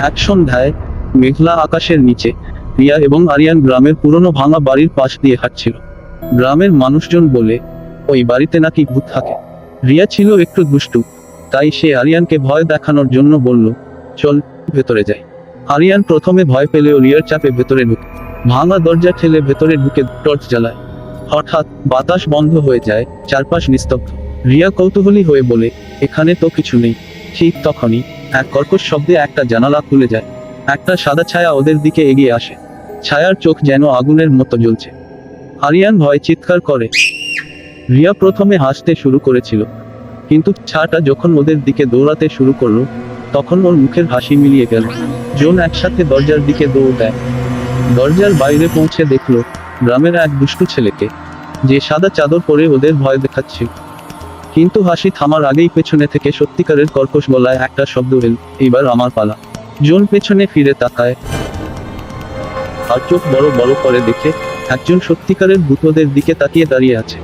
এক সন্ধ্যায় মেঘলা আকাশের নিচে রিয়া এবং আরিয়ান গ্রামের পুরনো ভাঙা বাড়ির পাশ দিয়ে হাঁটছিল। গ্রামের মানুষজন বলে ওই বাড়িতে নাকি ভূত থাকে। রিয়া ছিল একটু দুষ্টু, তাই সে আরিয়ানকে ভয় দেখানোর জন্য বলল, চল ভেতরে যাই। আরিয়ান প্রথমে ভয় পেলেও রিয়ার চাপে ভেতরে ঢুকে ভাঙা দরজা ঠেলে ভেতরে ঢুকে টর্চ জ্বালায়। হঠাৎ বাতাস বন্ধ হয়ে যায়, চারপাশ নিস্তব্ধ। রিয়া কৌতূহলী হয়ে বলে, এখানে তো কিছু নেই। ঠিক তখনই এক কর্কশ শব্দে একটা জানালা খুলে যায়। একটা সাদা ছায়া ওদের দিকে এগিয়ে আসে। ছায়ার চোখ যেন আগুনের মতো জ্বলছে। আরিয়ান ভয় চিৎকার করে। রিয়া প্রথমে হাসতে শুরু করেছিল, কিন্তু ছায়াটা যখন ওদের দিকে দৌড়াতে শুরু করলো, তখন ওর মুখের হাসি মিলিয়ে গেল। জন একসাথে দরজার দিকে দৌড় দেয়। দরজার বাইরে পৌঁছে দেখলো গ্রামের এক দুষ্টু ছেলেকে, যে সাদা চাদর পরে ওদের ভয় দেখাচ্ছিল। কিন্তু হাসি থামার আগেই পেছনে থেকে সত্যিকারের কর্কশ গলায় একটা শব্দ এল, এবার আমার পালা। জন পেছনে ফিরে তাকায়, আর চোখ বড় বড় করে দেখে একজন সত্যিকারের ভূত ওদের দিকে তাকিয়ে দাঁড়িয়ে আছে।